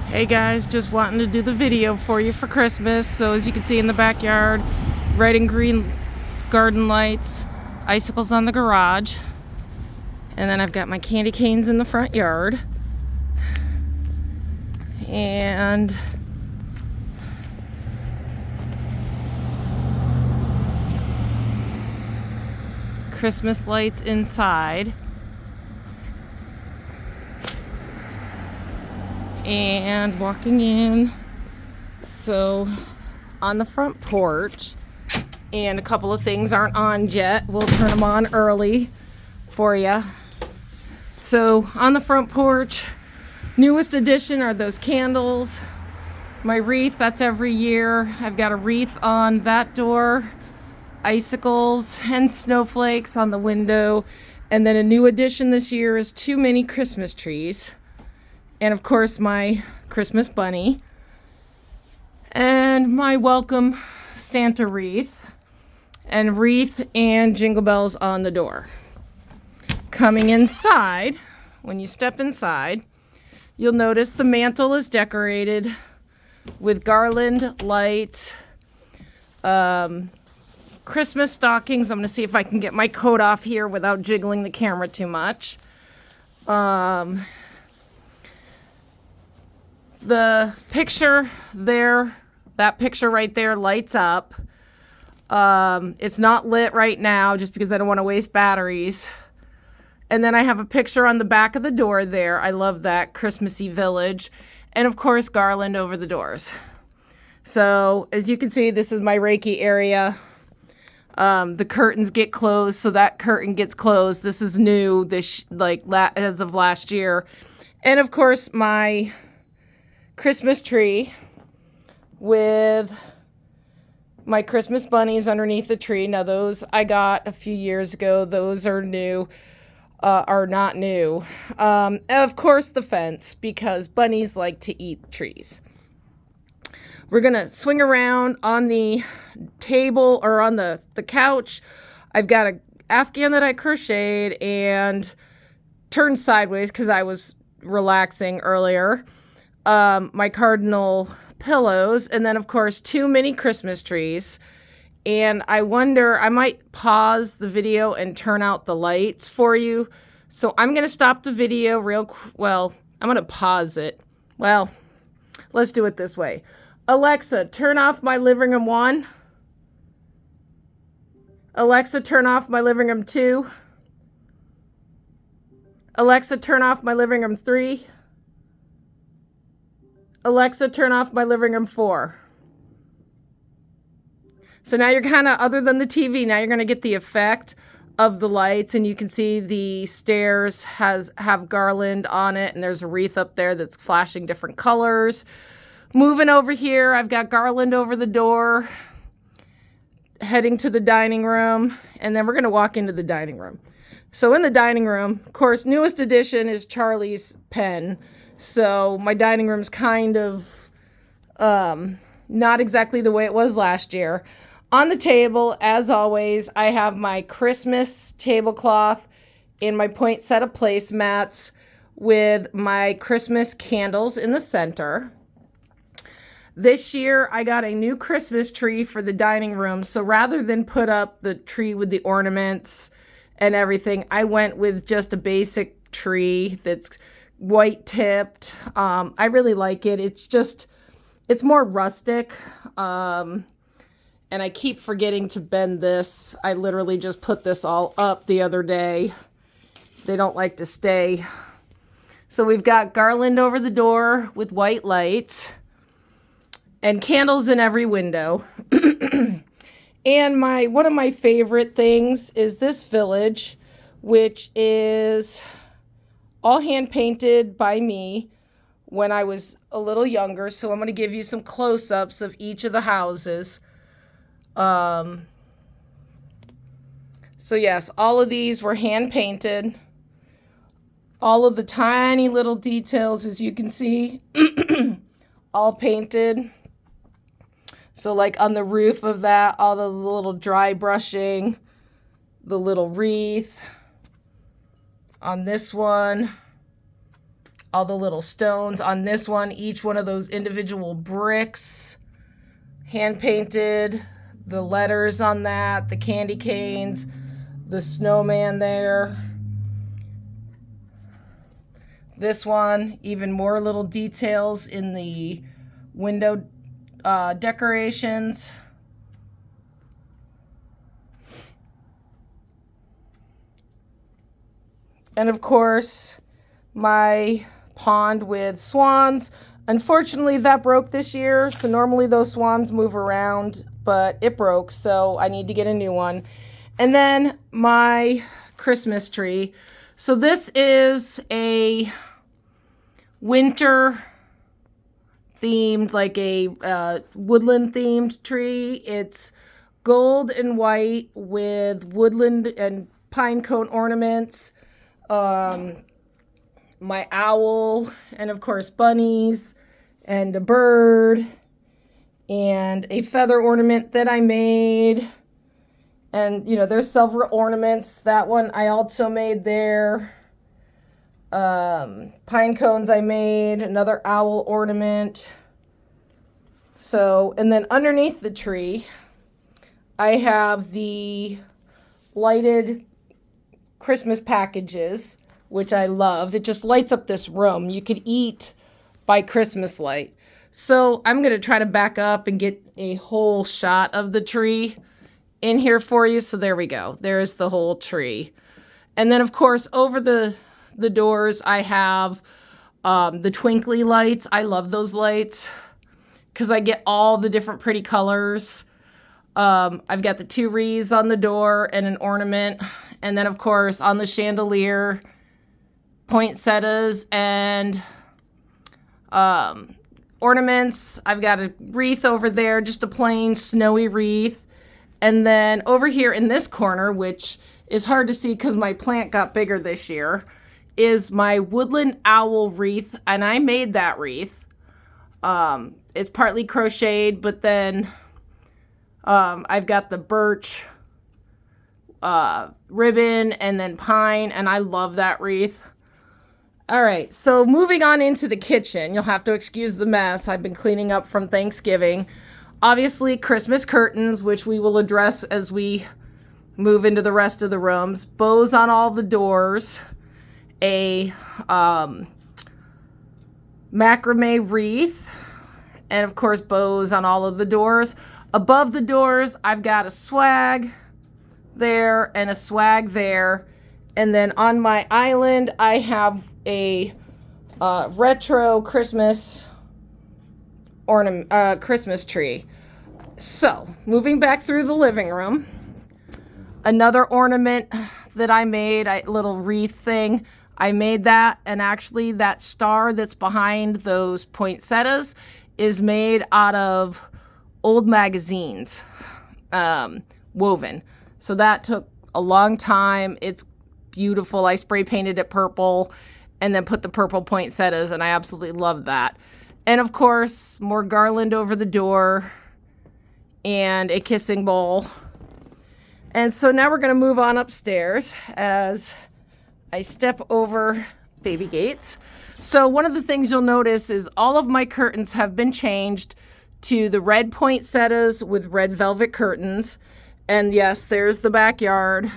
Hey guys, just wanting to do the video for you for Christmas. So as you can see in the backyard, red and green garden lights, icicles on the garage, and then I've got my candy canes in the front yard, and Christmas lights inside. And walking in, so on the front porch, and a couple of things aren't on yet. We'll turn them on early for you. So on the front porch, newest addition are those candles. My wreath, that's every year. I've got a wreath on that door, icicles and snowflakes on the window, and then a new addition this year is 2 mini Christmas trees. And of course my Christmas bunny and my welcome Santa wreath and jingle bells on the door. Coming inside, when you step inside, you'll notice the mantle is decorated with garland, lights, Christmas stockings. I'm going to see if I can get my coat off here without jiggling the camera too much. The picture there, that picture right there lights up. It's not lit right now just because I don't want to waste batteries. And then I have a picture on the back of the door there. I love that Christmassy village. And of course, garland over the doors. So as you can see, this is my Reiki area. The curtains get closed, so that curtain gets closed. This is new, as of last year. And of course, my Christmas tree with my Christmas bunnies underneath the tree. Now those I got a few years ago. Those are new, are not new. Of course the fence, because bunnies like to eat trees. We're gonna swing around on the table or on the couch. I've got a Afghan that I crocheted and turned sideways because I was relaxing earlier. My cardinal pillows, and then of course 2 mini Christmas trees. And I wonder, I might pause the video and turn out the lights for you. So I'm going to stop the video I'm going to pause it. Well, let's do it this way. Alexa, turn off my living room 1. Alexa, turn off my living room 2. Alexa, turn off my living room 3. Alexa, turn off my living room 4. So now you're kind of, other than the TV, now you're going to get the effect of the lights, and you can see the stairs have garland on it, and there's a wreath up there that's flashing different colors. Moving over here, I've got garland over the door, heading to the dining room, and then we're going to walk into the dining room. So in the dining room, of course, newest addition is Charlie's pen. So my dining room's kind of not exactly the way it was last year. On the table, as always, I have my Christmas tablecloth and my poinsettia placemats with my Christmas candles in the center. This year, I got a new Christmas tree for the dining room. So rather than put up the tree with the ornaments and everything, I went with just a basic tree that's white tipped. I really like it. It's more rustic. And I keep forgetting to bend this. I literally just put this all up the other day. They don't like to stay. So we've got garland over the door with white lights and candles in every window. And one of my favorite things is this village, which is all hand painted by me when I was a little younger. So I'm going to give you some close-ups of each of the houses. So yes, all of these were hand painted. All of the tiny little details, as you can see, all painted. So like on the roof of that, all the little dry brushing, the little wreath. On this one, all the little stones on this one, each one of those individual bricks, hand painted, the letters on that, the candy canes, the snowman there. This one, even more little details in the window decorations. And of course, my pond with swans. Unfortunately, that broke this year. So normally those swans move around, but it broke. So I need to get a new one. And then my Christmas tree. So this is a winter themed, like a woodland themed tree. It's gold and white with woodland and pine cone ornaments. My owl, and of course bunnies, and a bird, and a feather ornament that I made. And, you know, there's several ornaments. That one I also made there. Pine cones I made, another owl ornament. So, and then underneath the tree, I have the lighted Christmas packages, which I love. It just lights up this room. You could eat by Christmas light. So I'm going to try to back up and get a whole shot of the tree in here for you. So there we go. There's the whole tree. And then, of course, over the doors, I have the twinkly lights. I love those lights because I get all the different pretty colors. I've got the 2 wreaths on the door and an ornament. And then, of course, on the chandelier, poinsettias and ornaments. I've got a wreath over there, just a plain snowy wreath. And then over here in this corner, which is hard to see because my plant got bigger this year, is my woodland owl wreath. And I made that wreath. It's partly crocheted, but then I've got the birch ribbon and then pine, and I love that wreath. All right, so moving on into the kitchen. You'll have to excuse the mess. I've been cleaning up from Thanksgiving. Obviously, Christmas curtains, which we will address as we move into the rest of the rooms. Bows on all the doors. A macrame wreath. And of course, bows on all of the doors. Above the doors, I've got a swag there and a swag there. And then on my island, I have a retro Christmas ornament, Christmas tree. So, moving back through the living room, another ornament that I made, a little wreath thing. I made that, and actually that star that's behind those poinsettias is made out of old magazines, woven. So that took a long time. It's beautiful. I spray painted it purple and then put the purple poinsettias, and I absolutely love that. And of course, more garland over the door and a kissing bowl. And so now we're going to move on upstairs as I step over baby gates. So one of the things you'll notice is all of my curtains have been changed to the red poinsettias with red velvet curtains. And yes, there's the backyard.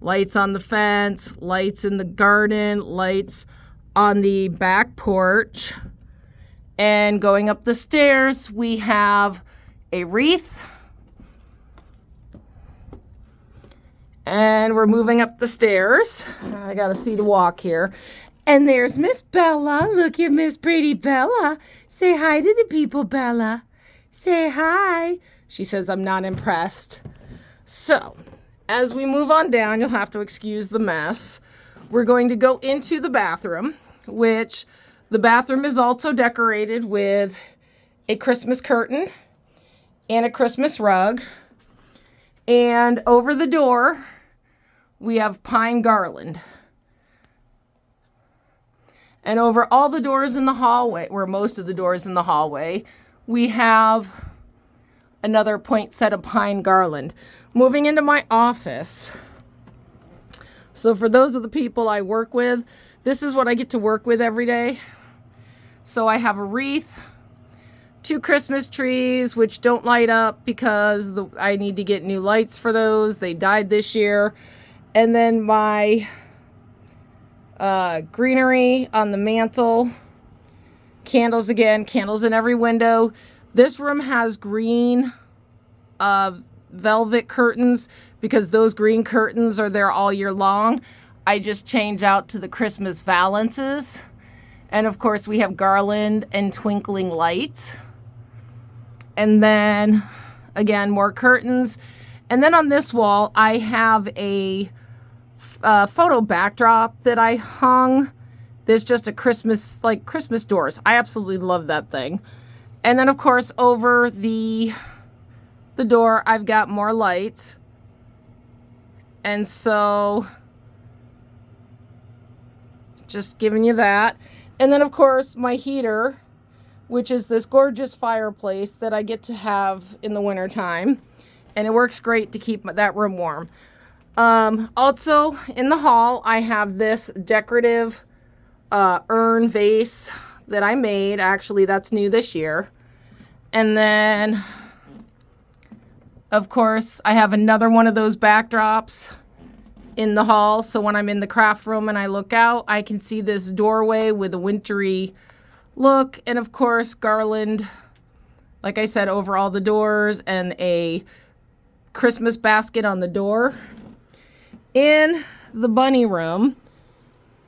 Lights on the fence, lights in the garden, lights on the back porch. And going up the stairs, we have a wreath. And we're moving up the stairs. I got a seat to walk here. And there's Miss Bella. Look at Miss Pretty Bella. Say hi to the people, Bella. Say hi. She says, I'm not impressed. So, as we move on down, you'll have to excuse the mess. We're going to go into the bathroom, which the bathroom is also decorated with a Christmas curtain and a Christmas rug. And over the door, we have pine garland. And over all the doors in the hallway, or most of the doors in the hallway, we have another poinsettia pine garland. Moving into my office. So for those of the people I work with, this is what I get to work with every day. So I have a wreath, 2 Christmas trees, which don't light up because I need to get new lights for those. They died this year. And then my greenery on the mantle. Candles again, candles in every window. This room has green velvet curtains because those green curtains are there all year long. I just change out to the Christmas valances. And of course we have garland and twinkling lights. And then again, more curtains. And then on this wall, I have a photo backdrop that I hung. There's just a Christmas doors. I absolutely love that thing. And then of course over the door, I've got more lights. And so just giving you that. And then of course my heater, which is this gorgeous fireplace that I get to have in the wintertime. And it works great to keep that room warm. Also in the hall, I have this decorative urn vase that I made. Actually, that's new this year. And then, of course, I have another one of those backdrops in the hall. So when I'm in the craft room and I look out, I can see this doorway with a wintry look. And of course, garland, like I said, over all the doors, and a Christmas basket on the door. In the bunny room,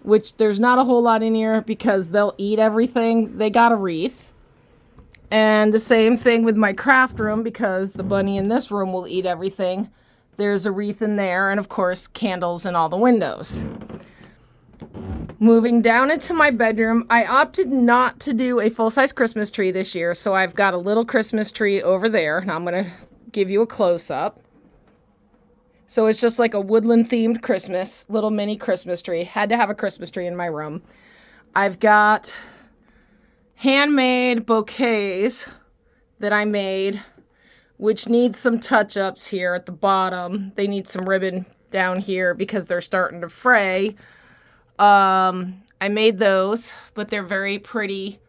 which there's not a whole lot in here because they'll eat everything, they got a wreath. And the same thing with my craft room, because the bunny in this room will eat everything. There's a wreath in there, and of course candles in all the windows. Moving down into my bedroom, I opted not to do a full-size Christmas tree this year, so I've got a little Christmas tree over there. Now I'm going to give you a close-up. So it's just like a woodland-themed Christmas, little mini Christmas tree. Had to have a Christmas tree in my room. I've got handmade bouquets that I made, which need some touch-ups here at the bottom. They need some ribbon down here because they're starting to fray. I made those, but they're very pretty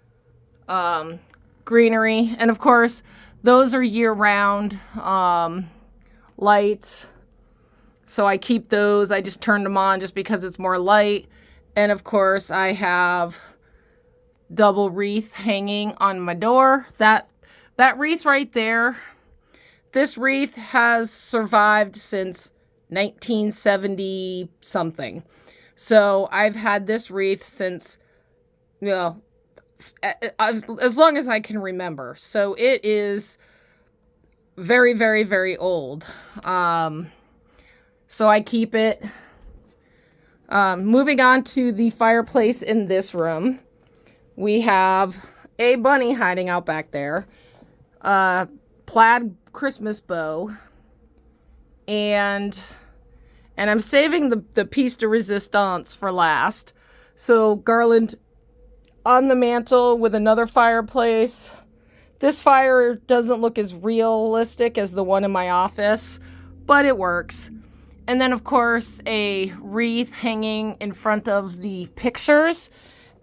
greenery. And of course, those are year-round lights. So I keep those. I just turned them on just because it's more light. And of course, I have double wreath hanging on my door. That wreath right there, this wreath has survived since 1970 something. So I've had this wreath since, as long as I can remember. So it is very, very, very old. So I keep it. Moving on to the fireplace in this room, we have a bunny hiding out back there, plaid Christmas bow, and I'm saving the piece de resistance for last. So garland on the mantle with another fireplace. This fire doesn't look as realistic as the one in my office, but it works. And then, of course, a wreath hanging in front of the pictures.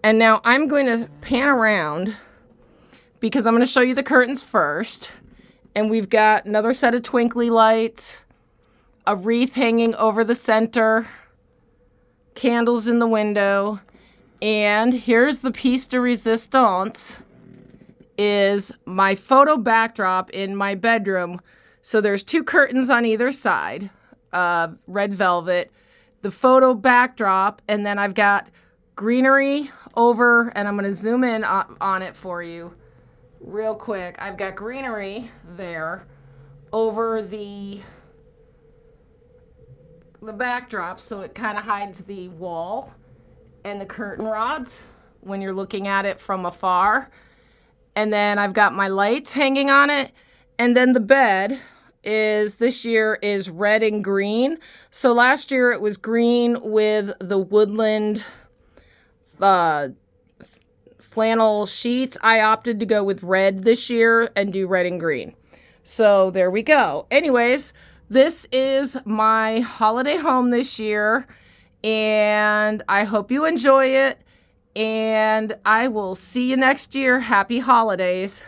And now I'm going to pan around because I'm going to show you the curtains first. And we've got another set of twinkly lights, a wreath hanging over the center, candles in the window. And here's the piece de resistance, is my photo backdrop in my bedroom. So there's 2 curtains on either side. Red velvet, the photo backdrop, and then I've got greenery over, and I'm going to zoom in on it for you real quick. I've got greenery there over the backdrop, so it kind of hides the wall and the curtain rods when you're looking at it from afar. And then I've got my lights hanging on it, and then the bed this year is red and green. So last year it was green with the woodland flannel sheets. I opted to go with red this year and do red and green. So there we go. Anyways, this is my holiday home this year. And I hope you enjoy it. And I will see you next year. Happy holidays.